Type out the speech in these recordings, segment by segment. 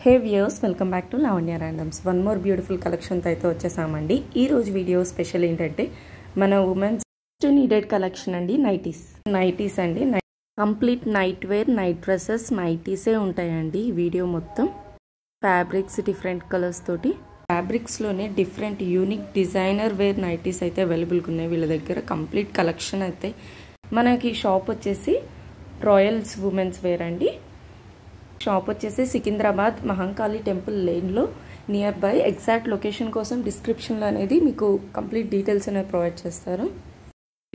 Hey viewers, welcome back to Lavanya randoms. One more beautiful కలెక్షన్తో అయితే వచ్చేసామండి. ఈ రోజు వీడియో స్పెషల్ ఏంటంటే మన ఉమెన్స్ నీడెడ్ కలెక్షన్ అండి. నైటీస్ అండి. Complete night wear, night dresses, నైటీసే ఉంటాయండి. ఈ వీడియో మొత్తం ఫ్యాబ్రిక్స్ డిఫరెంట్ కలర్స్ తోటి, ఫ్యాబ్రిక్స్లోనే different unique designer wear nighties అయితే అవైలబుల్గా ఉన్నాయి వీళ్ళ దగ్గర. కంప్లీట్ కలెక్షన్ అయితే మనకి షాప్ వచ్చేసి రాయల్స్ ఉమెన్స్ వేర్ అండి. షాప్ వచ్చేసి సికింద్రాబాద్ మహంకాళి టెంపుల్ లేన్లో నియర్ బై. ఎగ్జాక్ట్ లొకేషన్ కోసం డిస్క్రిప్షన్లో అనేది మీకు కంప్లీట్ డీటెయిల్స్ అనేది ప్రొవైడ్ చేస్తారు.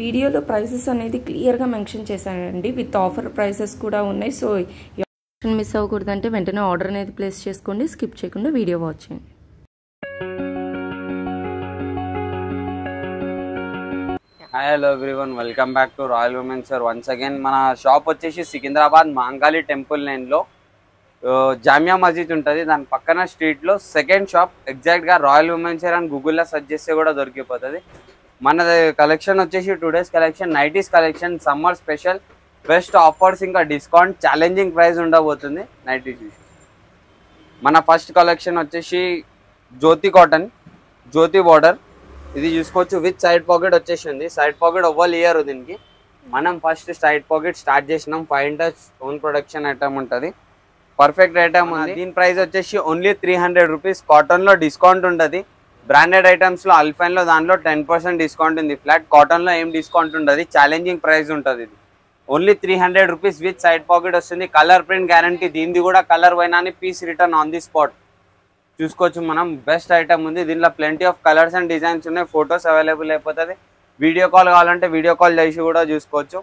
వీడియోలో ప్రైసెస్ అనేది క్లియర్గా మెన్షన్ చేశానండి. విత్ ఆఫర్ ప్రైసెస్ కూడా ఉన్నాయి. సో ఈ ఆప్షన్ మిస్ అవ్వకూడదంటే వెంటనే ఆర్డర్ అనేది ప్లేస్ చేసుకోండి. స్కిప్ చేయకుండా వీడియో వాచ్ చేయండి. Hi hello everyone, welcome back to royal women's wear once again. మన షాప్ వచ్చేసి సికింద్రాబాద్ మహంకాళి టెంపుల్ లైన్లో జామియా మస్జిద్ ఉంటుంది. దాని పక్కన స్ట్రీట్లో సెకండ్ షాప్. ఎగ్జాక్ట్గా రాయల్ ఉమెన్స్ వేర్ అని గూగుల్లో సెర్చ్ చేస్తే కూడా దొరికిపోతుంది. మన కలెక్షన్ వచ్చేసి today's collection nighties collection, summer special, best offers, ఇంకా డిస్కౌంట్, ఛాలెంజింగ్ ప్రైస్ ఉండబోతుంది నైటీస్. మన ఫస్ట్ కలెక్షన్ వచ్చేసి జ్యోతి కాటన్, జ్యోతి బార్డర్. ఇది చూసుకోవచ్చు. విత్ సైడ్ పాకెట్ వచ్చేసింది. సైడ్ పాకెట్ ఓవల్ ఇయర్ దీనికి. మనం ఫస్ట్ సైడ్ పాకెట్ స్టార్ట్ చేసినాం. 5 ఇంచెస్ ఓన్ ప్రొడక్షన్ ఐటమ్ ఉంటుంది. పర్ఫెక్ట్ ఐటమ్ ఉంది. దీని ప్రైస్ వచ్చేసి ఓన్లీ 300 రూపీస్. కాటన్లో డిస్కౌంట్ ఉంటుంది. బ్రాండెడ్ ఐటమ్స్లో అల్ఫైన్లో దాంట్లో 10% డిస్కౌంట్ ఉంది. ఫ్లాట్ కాటన్లో ఏం డిస్కౌంట్ ఉండదు. ఛాలెంజింగ్ ప్రైస్ ఉంటుంది. ఇది only 300 rupees with side pocket వస్తుంది. Colour print guarantee. దీనిది కూడా కలర్ పోయినా piece return on the spot. చూసుకోవచ్చు మనం. బెస్ట్ ఐటమ్ ఉంది. దీనిలో plenty of colours and designs ఉన్నాయి. ఫొటోస్ అవైలబుల్ అయిపోతుంది. వీడియో కాల్ కావాలంటే వీడియో కాల్ చేసి కూడా చూసుకోవచ్చు.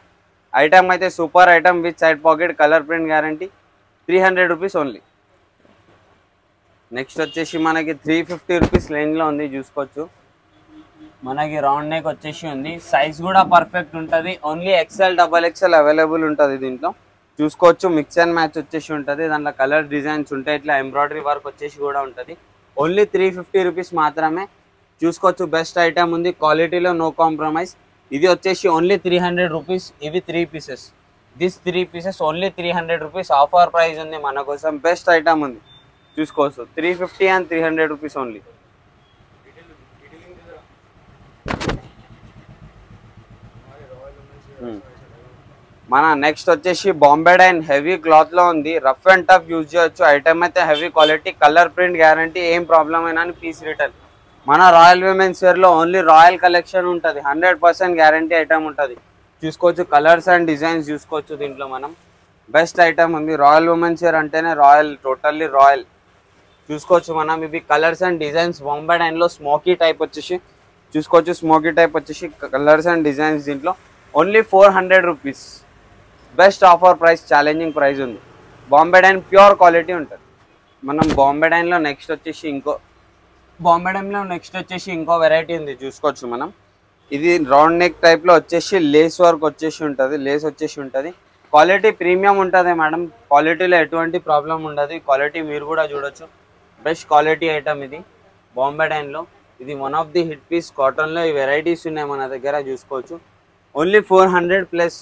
ఐటమ్ అయితే super item with side pocket, colour print guarantee. 300 rupees only. Next వచ్చేసి మనకి 350 రూపీస్ రేంజ్లో ఉంది. చూసుకోవచ్చు. మనకి రౌండ్ నెక్ వచ్చేసి ఉంది. సైజ్ కూడా పర్ఫెక్ట్ ఉంటుంది. ఓన్లీ XL, XXL అవైలబుల్ ఉంటుంది దీంట్లో. చూసుకోవచ్చు. మిక్స్ అండ్ మ్యాచ్ వచ్చేసి ఉంటుంది. దాంట్లో కలర్ డిజైన్స్ ఉంటాయి. ఇట్లా ఎంబ్రాయిడరీ వర్క్ వచ్చేసి కూడా ఉంటుంది. ఓన్లీ 350 రూపీస్ మాత్రమే. చూసుకోవచ్చు. బెస్ట్ ఐటమ్ ఉంది. క్వాలిటీలో నో కాంప్రమైజ్. ఇది వచ్చేసి ఓన్లీ 300 రూపీస్. ఇవి 3 pieces. This 3 pieces only 300 rupees. Offer price ఉంది మన కోసం. బెస్ట్ ఐటమ్ ఉంది. చూసుకోవచ్చు. 350 అండ్ 300 రూపీస్ ఓన్లీ. మన నెక్స్ట్ వచ్చేసి బాంబే డైన్ హెవీ క్లాత్లో ఉంది. రఫ్ అండ్ టఫ్ యూజ్ చేయొచ్చు. ఐటమ్ అయితే heavy quality, colour print guarantee. ఏం ప్రాబ్లం అయినా పీస్ రిటర్న్. మన రాయల్ విమెన్స్ వేర్లో ఓన్లీ రాయల్ కలెక్షన్ ఉంటుంది. 100% గ్యారంటీ ఐటమ్ ఉంటుంది. చూసుకోవచ్చు. కలర్స్ అండ్ డిజైన్స్ చూసుకోవచ్చు. దీంట్లో మనం బెస్ట్ ఐటమ్ ఉంది. రాయల్ ఉమెన్స్ వేర్ అంటేనే రాయల్, టోటల్లీ రాయల్. చూసుకోవచ్చు మనం. ఇవి కలర్స్ అండ్ డిజైన్స్. బాంబే డైన్లో స్మోకీ టైప్ వచ్చేసి చూసుకోవచ్చు. స్మోకీ టైప్ వచ్చేసి కలర్స్ అండ్ డిజైన్స్. దీంట్లో only 400 rupees. Best offer price, challenging price ఉంది. బాంబే డైన్ ప్యూర్ క్వాలిటీ ఉంటుంది. మనం బాంబే డైన్లో నెక్స్ట్ వచ్చేసి ఇంకో వెరైటీ ఉంది. చూసుకోవచ్చు మనం. ఇది రౌండ్ నెక్ టైప్లో వచ్చేసి లేస్ వర్క్ వచ్చేసి ఉంటుంది. లేస్ వచ్చేసి ఉంటుంది. క్వాలిటీ ప్రీమియం ఉంటుంది మేడం. క్వాలిటీలో ఎటువంటి ప్రాబ్లం ఉండదు. క్వాలిటీ మీరు కూడా చూడొచ్చు. బెస్ట్ క్వాలిటీ ఐటమ్ ఇది బాంబే డైన్లో. ఇది one of the hit piece. కాటన్లో ఈ వెరైటీస్ ఉన్నాయి మన దగ్గర. చూసుకోవచ్చు. ఓన్లీ 400 ప్లస్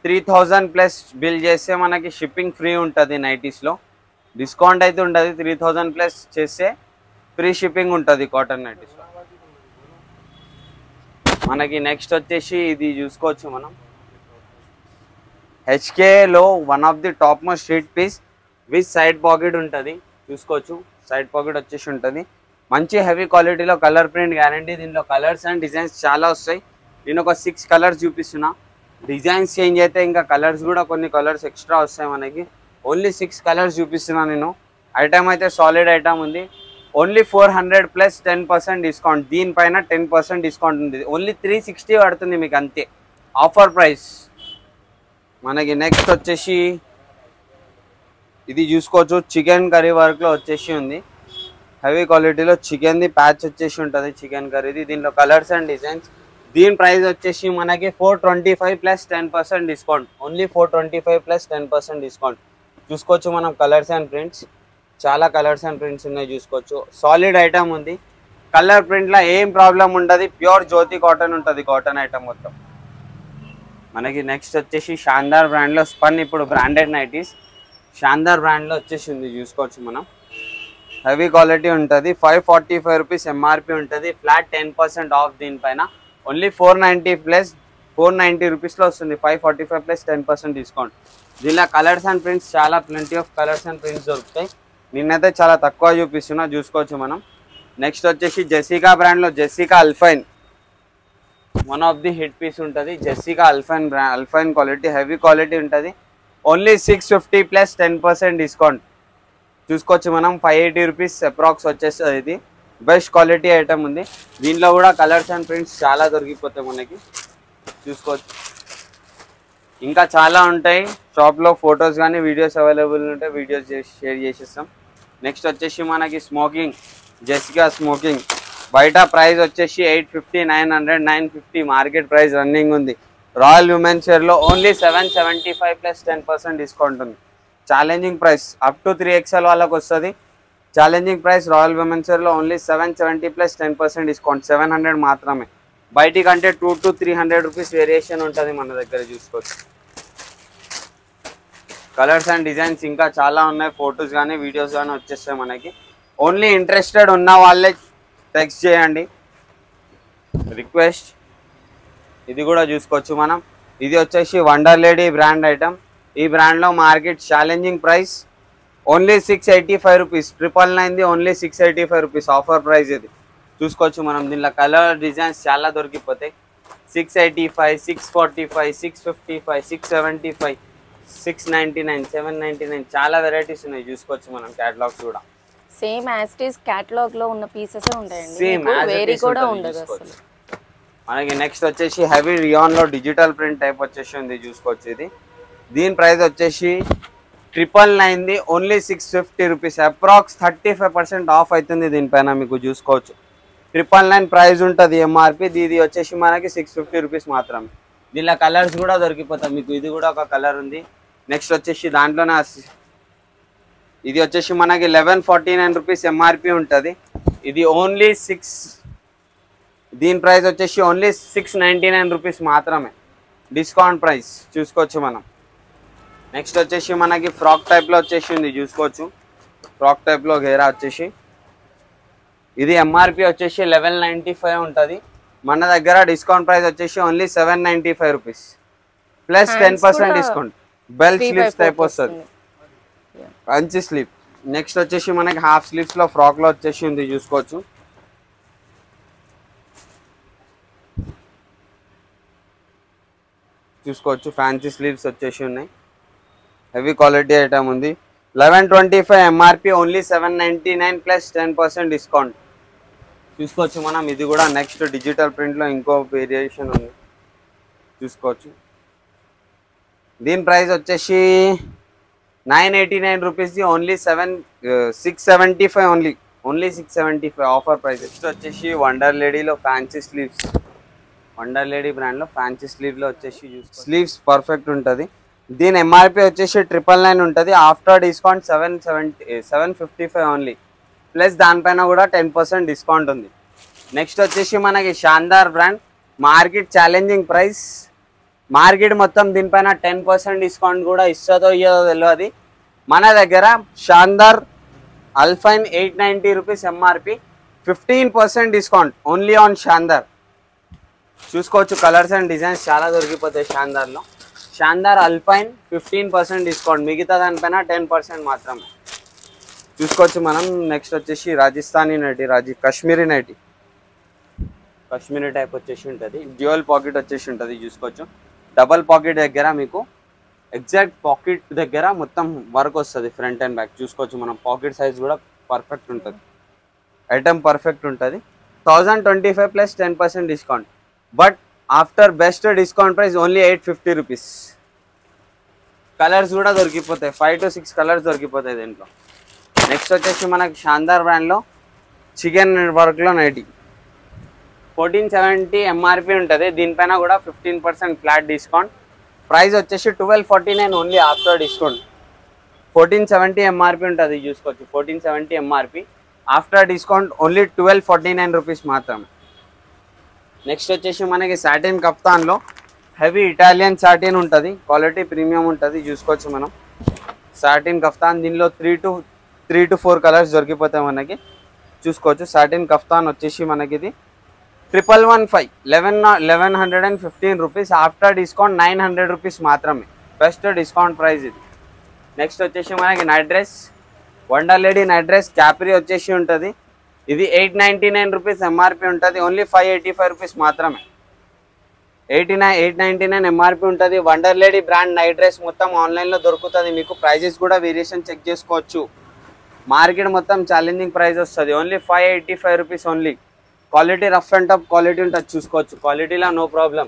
3000 ప్లస్ బిల్ చేస్తే మనకి షిప్పింగ్ ఫ్రీ ఉంటుంది. నైటీస్లో డిస్కౌంట్ అయితే ఉంటుంది. 3000 ప్లస్ చేస్తే ఫ్రీ షిప్పింగ్ ఉంటుంది కాటన్ నైటీస్లో. మనకి నెక్స్ట్ వచ్చేసి ఇది చూసుకోవచ్చు మనం. HKలో one of the top most street piece with side pocket ఉంటుంది. చూసుకోవచ్చు. సైడ్ పాకెట్ వచ్చేసి ఉంటుంది. మంచి హెవీ క్వాలిటీలో కలర్ ప్రింట్ గ్యారంటీ. దీంట్లో కలర్స్ అండ్ డిజైన్స్ చాలా వస్తాయి. నేను ఒక 6 కలర్స్ చూపిస్తున్నా. డిజైన్స్ చేంజ్ అయితే ఇంకా కలర్స్ కూడా కొన్ని కలర్స్ ఎక్స్ట్రా వస్తాయి మనకి. ఓన్లీ 6 కలర్స్ చూపిస్తున్నా నేను. ఐటమ్ అయితే సాలిడ్ ఐటమ్ ఉంది. Only 400 plus 10% discount. దీనిపైన 10% డిస్కౌంట్ ఉంది. ఓన్లీ 360 పడుతుంది మీకు, అంతే ఆఫర్ ప్రైస్. మనకి నెక్స్ట్ వచ్చేసి ఇది చూసుకోవచ్చు. చికెన్ కర్రీ వర్క్లో వచ్చేసి ఉంది. హెవీ క్వాలిటీలో చికెన్ది ప్యాచ్ వచ్చేసి ఉంటుంది. చికెన్ కర్రీది. దీంట్లో కలర్స్ అండ్ డిజైన్స్. దీని ప్రైస్ వచ్చేసి మనకి 425 plus 10% discount. Only 425 plus 10% discount. చూసుకోవచ్చు మనం. కలర్స్ అండ్ ప్రింట్స్, చాలా కలర్స్ అండ్ ప్రింట్స్ ఉన్నాయి. చూసుకోవచ్చు. సాలిడ్ ఐటమ్ ఉంది. కలర్ ప్రింట్లో ఏం ప్రాబ్లం ఉండదు. ప్యూర్ జ్యోతి కాటన్ ఉంటుంది. కాటన్ ఐటమ్ మొత్తం. మనకి నెక్స్ట్ వచ్చేసి షాందార్ బ్రాండ్లో స్పన్. ఇప్పుడు బ్రాండెడ్ నైటీస్. షాందార్ బ్రాండ్లో వచ్చేసింది, చూసుకోవచ్చు మనం. హెవీ క్వాలిటీ ఉంటుంది. 545 రూపీస్ ఎంఆర్పి ఉంటుంది. ఫ్లాట్ 10% ఆఫ్ దీనిపైన. ఓన్లీ 490 రూపీస్లో వస్తుంది. 545 ప్లస్ 10% డిస్కౌంట్. దీనిలో కలర్స్ అండ్ ప్రింట్స్ చాలా plenty of colours and prints దొరుకుతాయి. నిన్నైతే చాలా తక్కువ చూపిస్తున్నా, చూసుకోవచ్చు మనం. నెక్స్ట్ వచ్చేసి జెసికా బ్రాండ్లో Jessica Alpine, one of the hit piece ఉంటుంది. Jessica Alpine brand, Alpine quality, heavy quality ఉంటుంది. Only 650 plus 10% discount. చూసుకోవచ్చు మనం. 580 రూపీస్ అప్రాక్స్ వచ్చేస్తుంది. ఇది బెస్ట్ క్వాలిటీ ఐటమ్ ఉంది. దీనిలో కూడా కలర్స్ అండ్ ప్రింట్స్ చాలా దొరికిపోతాయి మనకి, చూసుకోవచ్చు. ఇంకా చాలా ఉంటాయి షాప్లో. ఫొటోస్ కానీ వీడియోస్ అవైలబుల్ ఉంటాయి, వీడియోస్ షేర్ చేసేస్తాం. నెక్స్ట్ వచ్చేసి మనకి స్మోకింగ్, జెసికా స్మోకింగ్. బయట ప్రైస్ వచ్చేసి 850, 900, 950 మార్కెట్ ప్రైస్ రన్నింగ్ ఉంది. రాయల్ ఉమెన్స్ వేర్లో ఓన్లీ 775 ప్లస్ 10% డిస్కౌంట్ ఉంది. Challenging price up to 3XL వాళ్ళకి వస్తుంది. ఛాలెంజింగ్ ప్రైస్ రాయల్ ఉమెన్స్ వేర్లో ఓన్లీ 770 ప్లస్ 10% డిస్కౌంట్. 700 మాత్రమే. బయటి కంటే 200 to 300 రూపీస్ వేరియేషన్ ఉంటుంది మన దగ్గర, చూసుకోవచ్చు. కలర్స్ అండ్ డిజైన్స్ ఇంకా చాలా ఉన్నాయి. ఫొటోస్ కానీ వీడియోస్ కానీ వచ్చేస్తాయి మనకి. ఓన్లీ ఇంట్రెస్టెడ్ ఉన్న వాళ్ళే టెక్స్ట్ చేయండి, రిక్వెస్ట్. ఇది కూడా చూసుకోవచ్చు మనం. ఇది వచ్చేసి వండర్ లేడీ బ్రాండ్ ఐటమ్. ఈ బ్రాండ్లో market challenging price only 685 rupees. 999ది ఓన్లీ 685 రూపీస్ ఆఫర్ ప్రైస్ ఇది, చూసుకోవచ్చు మనం. దీనిలో కలర్ డిజైన్స్ చాలా దొరికిపోతాయి. 685, 645, 655, 675, 699, 799 చాలా వెరైటీస్ ఉన్నాయి, చూసుకోవచ్చు మనం. క్యాటలాగ్స్ కూడా same as it is catalogue లో ఉన్న పీసెస్ ఉంటాయండి, సేమ్ వేరీ కూడా ఉండదు అసలు మనకి. నెక్స్ట్ వచ్చేసి హెవీ రియాన్ లో డిజిటల్ ప్రింట్ టైప్ వచ్చేసి ఉంది, చూసుకోవచ్చు. ఇది దీని ప్రైస్ వచ్చేసి 999ది ఓన్లీ 650 రూపీస్. అప్రాక్స్ 35% ఆఫ్ అవుతుంది దీనిపైన మీకు, చూసుకోవచ్చు. 999 ప్రైస్ ఉంటుంది ఎంఆర్పి. ఇది వచ్చేసి మనకి 650 రూపీస్ మాత్రమే. దీనిలో కలర్స్ కూడా దొరికిపోతాయి మీకు. ఇది కూడా ఒక కలర్ ఉంది. నెక్స్ట్ వచ్చేసి దాంట్లోనే ఇది వచ్చేసి మనకి 1149 రూపీస్ ఎంఆర్పి ఉంటుంది. ఇది ఓన్లీ దీని ప్రైస్ వచ్చేసి ఓన్లీ 699 రూపీస్ మాత్రమే, డిస్కౌంట్ ప్రైస్, చూసుకోవచ్చు మనం. నెక్స్ట్ వచ్చేసి మనకి ఫ్రాక్ టైప్లో వచ్చేసి ఉంది, చూసుకోవచ్చు. ఫ్రాక్ టైప్లో గేరా వచ్చేసి ఇది ఎంఆర్పి వచ్చేసి 1195 ఉంటుంది. మన దగ్గర డిస్కౌంట్ ప్రైస్ వచ్చేసి only 795 rupees plus 10% discount. Bell sleeves type వస్తుంది, పంచి స్లీవ్. నెక్స్ట్ వచ్చేసి మనకి హాఫ్ స్లీవ్స్లో ఫ్రాక్లో వచ్చేసి ఉంది, చూసుకోవచ్చు. ఫ్యాన్సీ స్లీవ్స్ వచ్చేసి ఉన్నాయి. హెవీ క్వాలిటీ ఐటమ్ ఉంది. 1125 ఎంఆర్పి ఓన్లీ 799 ప్లస్ 10% డిస్కౌంట్, చూసుకోవచ్చు మనం. ఇది కూడా నెక్స్ట్ డిజిటల్ ప్రింట్లో ఇంకో వేరియేషన్ ఉంది, చూసుకోవచ్చు. దీని ప్రైస్ వచ్చేసి 989 రూపీస్ది only 675 only 675 offer price. Next వచ్చేసి వండర్ లేడీలో ఫ్యాన్సీ స్లీవ్స్, వండర్ లేడీ బ్రాండ్లో ఫ్యాన్సీ స్లీవ్లో వచ్చేసి స్లీవ్స్ పర్ఫెక్ట్ ఉంటుంది. దీని ఎంఆర్పి వచ్చేసి 999 ఉంటుంది. ఆఫ్టర్ డిస్కౌంట్ 755 ఓన్లీ, ప్లస్ దానిపైన కూడా 10% డిస్కౌంట్ ఉంది. నెక్స్ట్ వచ్చేసి మనకి Shandaar brand, market challenging price. Market మొత్తం దీనిపైన 10% డిస్కౌంట్ కూడా ఇస్తుందో ఇయ్యదో తెలియదు. మన దగ్గర Shandaar Alpine 890 rupees MRP, 15% discount only on Shandaar, చూసుకోవచ్చు. కలర్స్ అండ్ డిజైన్స్ చాలా దొరికిపోతాయి షాందార్లో. షాందార్ అల్పైన్ 15% డిస్కౌంట్, మిగతా దానిపైన 10% మాత్రమే, చూసుకోవచ్చు మనం. నెక్స్ట్ వచ్చేసి Rajasthani nighty, Kashmiri nighty, Kashmiri type వచ్చేసి ఉంటుంది. డ్యూయల్ పాకెట్ వచ్చేసి ఉంటుంది, చూసుకోవచ్చు. డబల్ పాకెట్ దగ్గర మీకు ఎగ్జాక్ట్ పాకెట్ దగ్గర మొత్తం వర్క్ వస్తుంది ఫ్రంట్ అండ్ బ్యాక్, చూసుకోవచ్చు మనం. పాకెట్ సైజ్ కూడా పర్ఫెక్ట్ ఉంటుంది, ఐటమ్ పర్ఫెక్ట్ ఉంటుంది. 1025 plus 10% discount. But after best discount price only 850 rupees. Colours కూడా దొరికిపోతాయి, 5 to 6 కలర్స్ దొరికిపోతాయి దీంట్లో. నెక్స్ట్ వచ్చేసి మనకి షాందార్ బ్రాండ్లో చికెన్ వర్క్లో నైటీ, 1470 ఎంఆర్పి ఉంటుంది. దీనిపైన కూడా 15% ఫ్లాట్ డిస్కౌంట్. ప్రైస్ వచ్చేసి 1249 ఓన్లీ ఆఫ్టర్ డిస్కౌంట్. 1470 ఎంఆర్పి ఉంటుంది, చూసుకోవచ్చు. 1470 MRP, after discount only 1249 rupees మాత్రమే. నెక్స్ట్ వచ్చేసి మనకి సాటిన్ కప్తాన్లో హెవీ ఇటాలియన్ సాటిన్ ఉంటుంది, క్వాలిటీ ప్రీమియం ఉంటుంది, చూసుకోవచ్చు మనం. సాటిన్ కఫ్తాన్ దీనిలో 3 to 4 కలర్స్ దొరికిపోతాయి మనకి, చూసుకోవచ్చు. సాటిన్ కఫ్తాన్ వచ్చేసి మనకి ఇది 1115 రూపీస్, ఆఫ్టర్ డిస్కౌంట్ 900 రూపీస్ మాత్రమే, బెస్ట్ డిస్కౌంట్ ప్రైస్ ఇది. నెక్స్ట్ వచ్చేసి మనకి night dress, wonder lady night dress capri వచ్చేసి ఉంటుంది. ఇది 899 రూపీస్ ఎంఆర్పి ఉంటుంది, ఓన్లీ 585 రూపీస్ మాత్రమే. 899 ఎంఆర్పి ఉంటుంది. Wonder lady brand night dress మొత్తం ఆన్లైన్లో దొరుకుతుంది మీకు. ప్రైజెస్ కూడా వేరియేషన్ చెక్ చేసుకోవచ్చు. మార్కెట్ మొత్తం ఛాలెంజింగ్ ప్రైస్ వస్తుంది, only 585 rupees only. Quality rough and tough quality ఉంటుంది, చూసుకోవచ్చు. క్వాలిటీలో నో ప్రాబ్లం,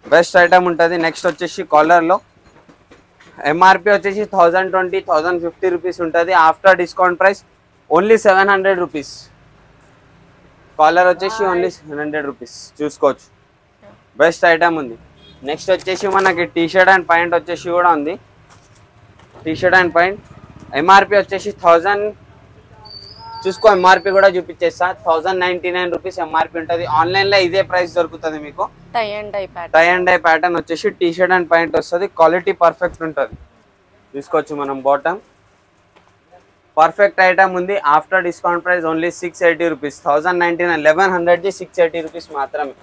బెస్ట్ ఐటమ్ ఉంటుంది. నెక్స్ట్ వచ్చేసి కాలర్లో ఎంఆర్పి వచ్చేసి 1050 రూపీస్ ఉంటుంది, after discount price only 700 rupees. Collar వచ్చేసి ఓన్లీ 700 రూపీస్, చూసుకోవచ్చు. బెస్ట్ ఐటమ్ ఉంది. నెక్స్ట్ వచ్చేసి మనకి టీ షర్ట్ అండ్ ప్యాంట్ వచ్చేసి కూడా ఉంది. T shirt and pant MRP వచ్చేసి 1000, చూసుకో ఎంఆర్పి కూడా చూపించేస్తా. 1099 రూపీస్ ఎంఆర్పి ఉంటుంది. ఆన్లైన్లో ఇదే ప్రైస్ దొరుకుతుంది మీకు. టై అండ్ డై ప్యాటర్న్ వచ్చేసి టీ షర్ట్ అండ్ ప్యాంట్ వస్తుంది. క్వాలిటీ పర్ఫెక్ట్ ఉంటుంది, చూసుకోవచ్చు. మనం బాటమ్ పర్ఫెక్ట్ ఐటమ్ ఉంది. After discount price only 680 rupees. 1099 1100 680 rupees మాత్రమే.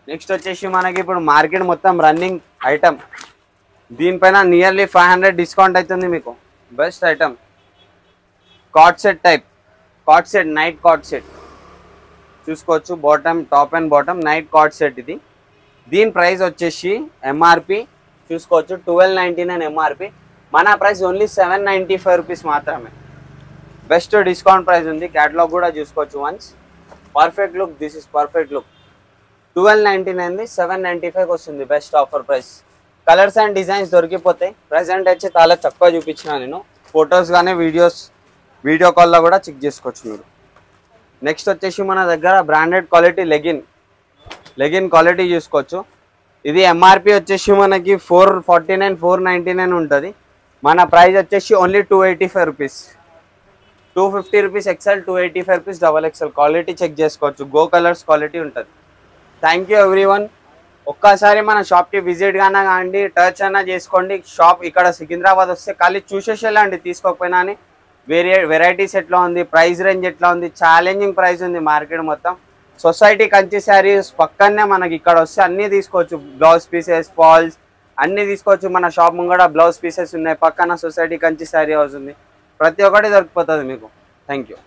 నెక్స్ట్ వచ్చేసి మనకి ఇప్పుడు మార్కెట్ మొత్తం రన్నింగ్ ఐటమ్, దీనిపైన నియర్లీ 500 డిస్కౌంట్ అవుతుంది మీకు. Best item cord set type, cord set night cord set, చూసుకోవచ్చు. Bottom top and bottom night cord set ఇది. దీని ప్రైస్ వచ్చేసి ఎంఆర్పి చూసుకోవచ్చు 1299 ఎంఆర్పి, మన ప్రైస్ ఓన్లీ 795 రూపీస్ మాత్రమే. బెస్ట్ డిస్కౌంట్ ప్రైస్ ఉంది. క్యాటలాగ్ కూడా చూసుకోవచ్చు once. Perfect look, this is perfect look. 1299 795 వస్తుంది, best offer price. Colours and designs దొరికిపోతాయి. ప్రజెంట్ వచ్చి చాలా తక్కువ చూపించిన నేను, ఫొటోస్ కానీ వీడియో కాల్లో కూడా చెక్ చేసుకోవచ్చు మీరు. నెక్స్ట్ వచ్చేసి మన దగ్గర బ్రాండెడ్ క్వాలిటీ లెగిన్ క్వాలిటీ చూసుకోవచ్చు. ఇది ఎంఆర్పి వచ్చేసి మనకి 449 499 ఉంటుంది. మన ప్రైస్ వచ్చేసి only 285 rupees. 250 rupees XL, 285 rupees XXL. Quality check చేసుకోవచ్చు. గో కలర్స్ క్వాలిటీ ఉంటుంది. Thank you everyone. ఒక్కసారి మన షాప్కి విజిట్ గానా కాండి, టచ్ అయినా చేసుకోండి. షాప్ ఇక్కడ సికింద్రాబాద్ వస్తే ఖాళీ చూసేసి వెళ్ళండి, తీసుకోకపోయినా అని. వెరైటీస్ ఎట్లా ఉంది, ప్రైస్ రేంజ్ ఎట్లా ఉంది, ఛాలెంజింగ్ ప్రైస్ ఉంది మార్కెట్ మొత్తం. సొసైటీ కంచి శారీస్ పక్కనే మనకి ఇక్కడ వస్తే అన్నీ తీసుకోవచ్చు. బ్లౌజ్ పీసెస్, ఫాల్స్ అన్నీ తీసుకోవచ్చు. మన షాప్ ముంగడ బ్లౌజ్ పీసెస్ ఉన్నాయి, పక్కన సొసైటీ కంచి శారీ హౌస్ ఉంది. ప్రతి ఒక్కటి దొరికిపోతుంది మీకు. Thank you.